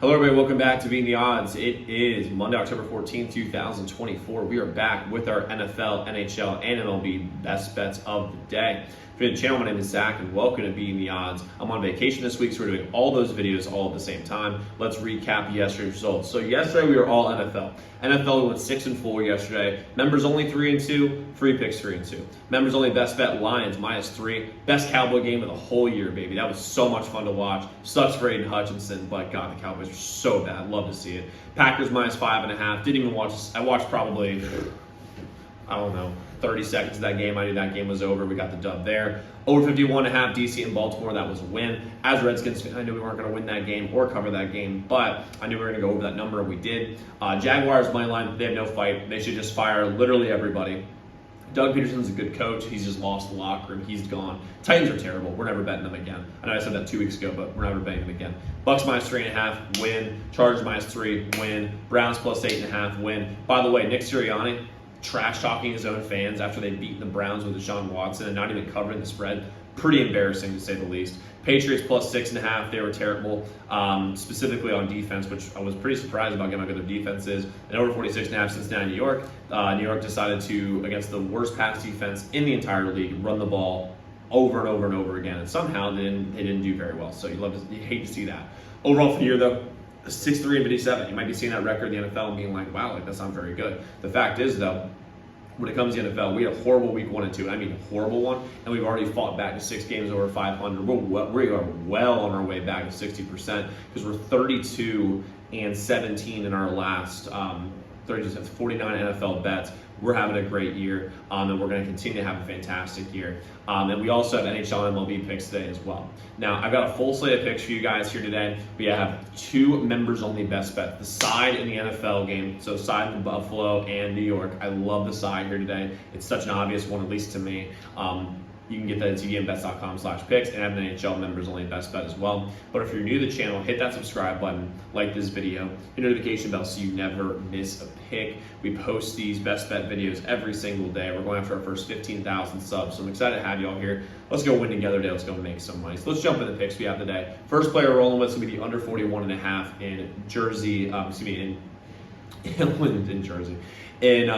Hello everybody, welcome back to Beating the Odds. It is Monday, October 14th, 2024. We are back with our NFL, NHL, and MLB best bets of the day. If you're new to the channel, my name is Zach and welcome to Beating the Odds. I'm on vacation this week, so we're doing all those videos all at the same time. Let's recap yesterday's results. So yesterday we were all NFL. NFL went 6-4 yesterday. Members only 3-2, free picks 3-2. Members only best bet Lions -3. Best Cowboy game of the whole year, baby. That was so much fun to watch. Sucks for Aiden Hutchinson, but God, the Cowboys are so bad. Love to see it. Packers -5.5. Didn't even watch. I watched probably, I don't know, 30 seconds of that game. I knew that game was over. We got the dub there. Over 51.5, DC and Baltimore. That was a win. As a Redskins fan, I knew we weren't going to win that game or cover that game, but I knew we were going to go over that number, and we did. Jaguars money line. They have no fight. They should just fire literally everybody. Doug Peterson's a good coach. He's just lost the locker room. He's gone. Titans are terrible. We're never betting them again. I know I said that 2 weeks ago, but we're never betting them again. Bucks -3.5, win. Chargers -3, win. Browns +8.5, win. By the way, Nick Sirianni trash talking his own fans after they beat the Browns with Deshaun Watson and not even covering the spread. Pretty embarrassing to say the least. Patriots +6.5. They were terrible, specifically on defense, which I was pretty surprised about given how good their defense is. And over 46.5, Cincinnati, New York. New York decided to, against the worst pass defense in the entire league, run the ball over and over and over again. And somehow they didn't do very well. So you hate to see that. Overall for the year, though, 6-3-57. You might be seeing that record in the NFL and being like, wow, that's not very good. The fact is, though, when it comes to the NFL, we had a horrible week 1 and 2. I mean, a horrible one, and we've already fought back to 6 games over 500. We are well on our way back to 60% because we're 32-17 in our last 49 NFL bets. We're having a great year, and we're going to continue to have a fantastic year. And we also have NHL and MLB picks today as well. Now, I've got a full slate of picks for you guys here today. We have 2 members-only best bets. The side in the NFL game, so side in Buffalo and New York. I love the side here today. It's such an obvious one, at least to me. You can get that at tdmbets.com/picks, and I have an NHL members only best bet as well. But if you're new to the channel, hit that subscribe button, like this video, hit notification bell so you never miss a pick. We post these best bet videos every single day. We're going after our first 15,000 subs, so I'm excited to have you all here. Let's go win together today. Let's go make some money. So let's jump into the picks we have today. First player rolling with is going to be the under 41.5 in Jersey. In Jersey, in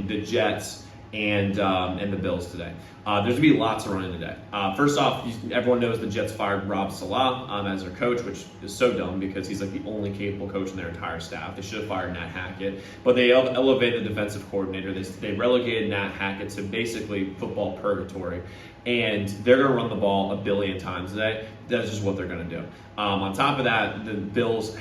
the Jets and the Bills today. There's going to be lots of running today. First off, everyone knows the Jets fired Rob Saleh as their coach, which is so dumb because he's like the only capable coach in their entire staff. They should have fired Nat Hackett, but they elevated the defensive coordinator. They relegated Nat Hackett to basically football purgatory, and they're going to run the ball a billion times today. That's just what they're going to do. On top of that, the Bills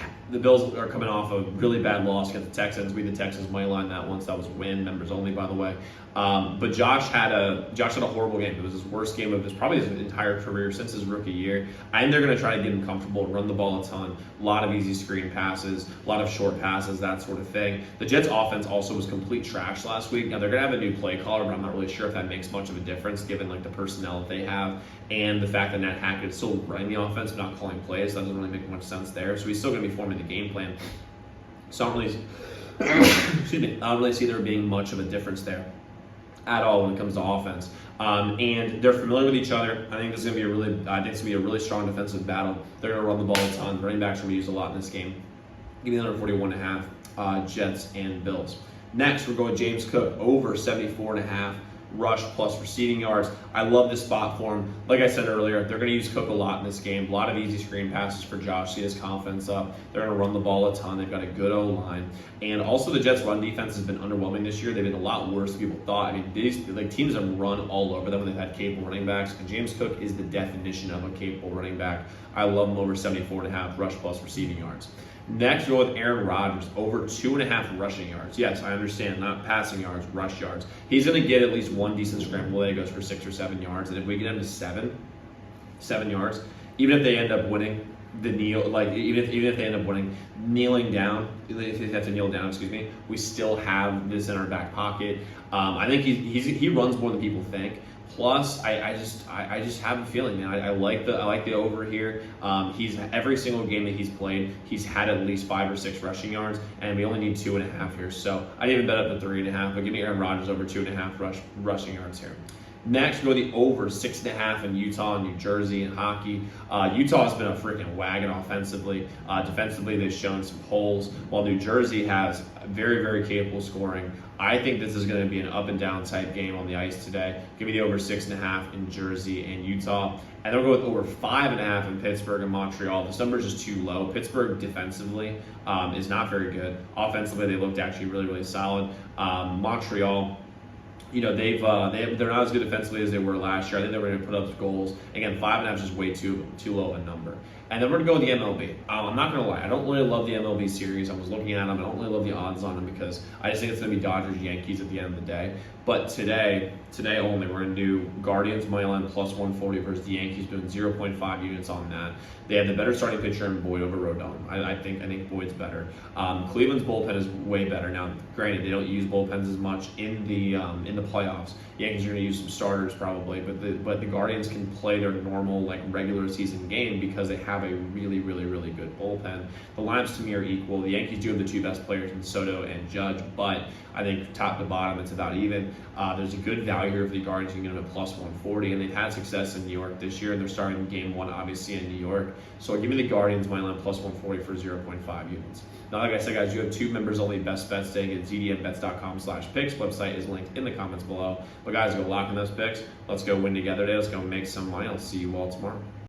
are coming off a really bad loss against the Texans. The Texans money line that once. That was win, members only, by the way. But Josh had a horrible game. It was his worst game of probably his entire career since his rookie year. And they're going to try to get him comfortable, run the ball a ton, a lot of easy screen passes, a lot of short passes, that sort of thing. The Jets offense also was complete trash last week. Now they're going to have a new play caller, but I'm not really sure if that makes much of a difference given like the personnel that they have and the fact that Nat Hackett is still running the offense but not calling plays. That doesn't really make much sense there. So he's still going to be forming the game plan. So I don't really see there being much of a difference there at all when it comes to offense. And they're familiar with each other. I think this is going to be a really strong defensive battle. They're going to run the ball a ton. Running backs are going to be used a lot in this game. Give me the under 41.5, Jets and Bills. Next, we're going James Cook over 74.5. Rush plus receiving yards. I love this spot for him. Like I said earlier, they're going to use Cook a lot in this game. A lot of easy screen passes for Josh. See his confidence up. They're going to run the ball a ton. They've got a good O-line. And also the Jets' run defense has been underwhelming this year. They've been a lot worse than people thought. I mean, these teams have run all over them when they've had capable running backs. And James Cook is the definition of a capable running back. I love him over 74.5 rush plus receiving yards. Next, we'll go with Aaron Rodgers, over 2.5 rushing yards. Yes, I understand, not passing yards, rush yards. He's going to get at least one decent scramble that goes for 6 or 7 yards. And if we get him to 7 yards, even if they end up winning even if they end up winning, kneeling down, if they have to kneel down, we still have this in our back pocket. I think he runs more than people think. Plus, I just have a feeling, man. I like the over here. He's every single game that he's played, he's had at least 5 or 6 rushing yards, and we only need 2.5 here. So I didn't even bet up the 3.5, but give me Aaron Rodgers over 2.5 rushing yards here. Next, go the over 6.5 in Utah and New Jersey in hockey. Utah has been a freaking wagon offensively. Defensively, they've shown some holes, while New Jersey has very, very capable scoring. I think this is going to be an up and down type game on the ice today. Give me the over 6.5 in Jersey and Utah. And they'll go with over 5.5 in Pittsburgh and Montreal. This number is just too low. Pittsburgh defensively is not very good. Offensively, they looked actually really, really solid. Montreal, you know, they're not as good defensively as they were last year. I think they were going to put up goals. Again, 5.5 is just way too low a number. And then we're going to go with the MLB. I'm not going to lie. I don't really love the MLB series. I was looking at them. I don't really love the odds on them because I just think it's going to be Dodgers, Yankees at the end of the day. But today only, we're going to do Guardians money line plus 140 versus the Yankees, doing 0.5 units on that. They have the better starting pitcher in Boyd over Rodon. I think Boyd's better. Cleveland's bullpen is way better. Now, granted, they don't use bullpens as much in the playoffs. Yankees are going to use some starters probably, but the Guardians can play their normal, like, regular season game because they have a really, really, really good bullpen. The lineups to me are equal. The Yankees do have the two best players in Soto and Judge, but I think top to bottom it's about even. There's a good value here for the Guardians. You can get them at plus 140, and they've had success in New York this year, and they're starting game one obviously in New York. So give me the Guardians money line plus 140 for 0.5 units. Now, like I said, guys, you have two members only best bets today. Get zdmbets.com/picks. Website is linked in the comments below. But guys, go lock in those picks. Let's go win together today. Let's go make some money. I'll see you all tomorrow.